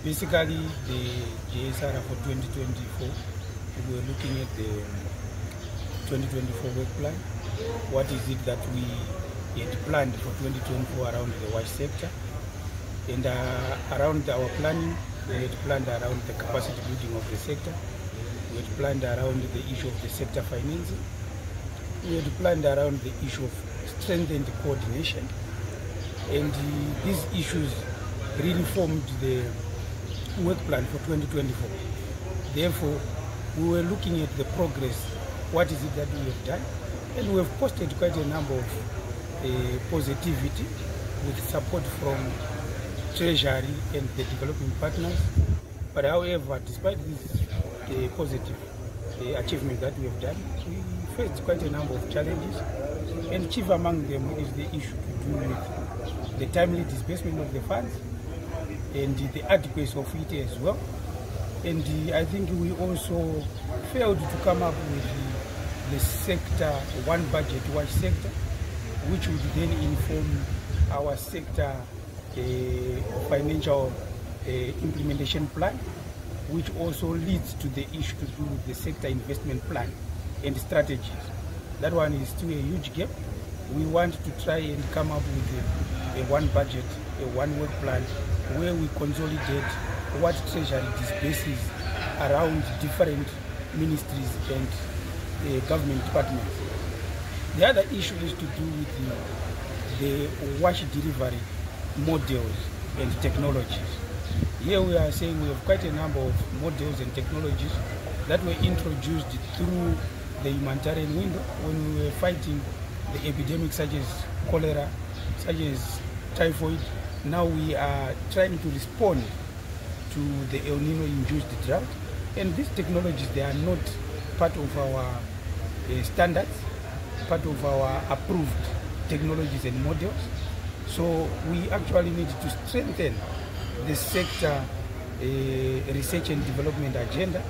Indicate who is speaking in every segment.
Speaker 1: Basically, the GSR for 2024, we were looking at the 2024 work plan. What is it that we had planned for 2024 around the wash sector? And around our planning, we had planned around the capacity building of the sector. We had planned around the issue of the sector financing. We had planned around the issue of strengthened coordination. And these issues really formed the work plan for 2024. Therefore, we were looking at the progress, what is it that we have done, and we have posted quite a number of positivity with support from Treasury and the development partners. But however, despite this positive achievement that we have done, we faced quite a number of challenges, and chief among them is the issue to do with the timely disbursement of the funds and the adequacy of it as well. And I think we also failed to come up with the sector, one budget, one sector, which would then inform our sector financial implementation plan, which also leads to the issue to do with the sector investment plan and strategies. That one is still a huge gap. We want to try and come up with a one budget, a one work plan, where we consolidate what Treasury disburses around different ministries and government departments. The other issue is to do with the wash delivery models and technologies. Here we are saying we have quite a number of models and technologies that were introduced through the humanitarian window when we were fighting the epidemics such as cholera, such as typhoid. Now we are trying to respond to the El Nino induced drought, and these technologies, they are not part of our standards, part of our approved technologies and models. So we actually need to strengthen the sector research and development agenda,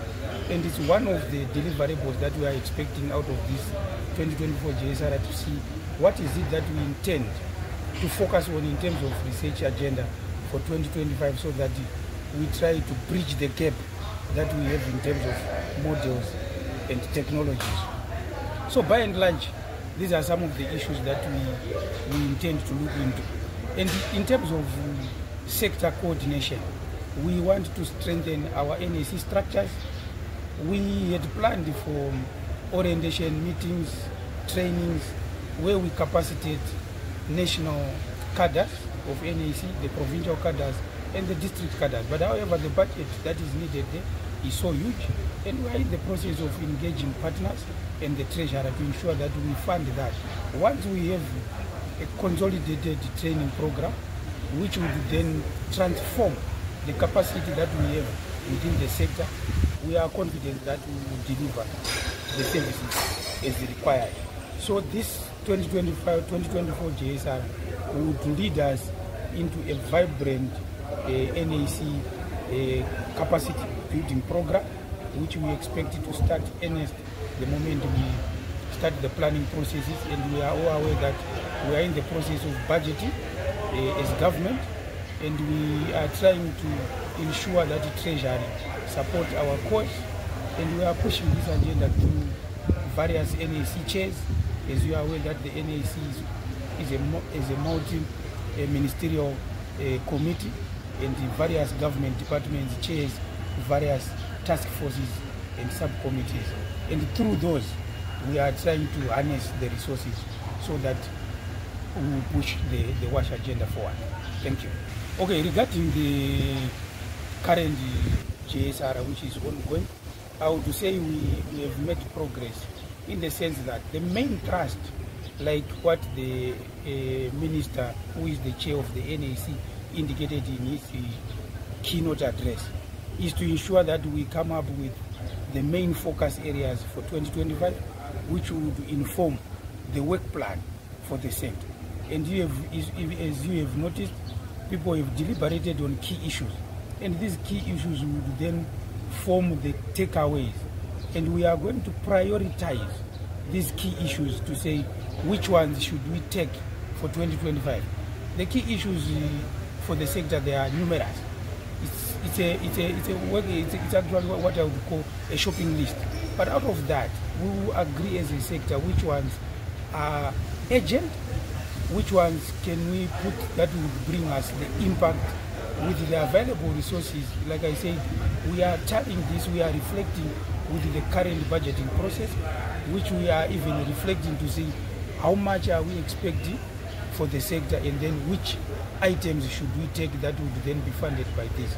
Speaker 1: and it's one of the deliverables that we are expecting out of this 2024 GSR, to see what is it that we intend to focus on in terms of research agenda for 2025, so that we try to bridge the gap that we have in terms of models and technologies. So by and large, these are some of the issues that we intend to look into. And in terms of sector coordination, we want to strengthen our NAC structures. We had planned for orientation meetings, trainings, where we capacitate national cadres of NAC, the provincial cadres, and the district cadres. But however, the budget that is needed there is so huge, and we are in the process of engaging partners and the treasurer to ensure that we fund that. Once we have a consolidated training program, which would then transform the capacity that we have within the sector, we are confident that we will deliver the services as required. So this 2025-2024 GSR would lead us into a vibrant NAC capacity building program, which we expect to start earnest the moment we start the planning processes. And we are all aware that we are in the process of budgeting as government, and we are trying to ensure that the Treasury support our cause, and we are pushing this agenda through various NAC chairs. As you are aware that the NAC is a multi-ministerial committee, and the various government departments chairs various task forces and subcommittees. And through those, we are trying to harness the resources so that we will push the WASH agenda forward. Thank you. Okay, regarding the current GSR, which is ongoing, I would say we have made progress, in the sense that the main thrust, like what the minister, who is the chair of the NAC, indicated in his keynote address, is to ensure that we come up with the main focus areas for 2025, which would inform the work plan for the sector. And as you have noticed, people have deliberated on key issues, and these key issues would then form the takeaways, and we are going to prioritize these key issues to say which ones should we take for 2025. The key issues for the sector, they are numerous. It's it's actually what I would call a shopping list. But out of that, we will agree as a sector which ones are urgent, which ones can we put that will bring us the impact with the available resources. Like I said, we are tapping this, we are reflecting with the current budgeting process, which we are even reflecting to see how much are we expecting for the sector, and then which items should we take that would then be funded by this.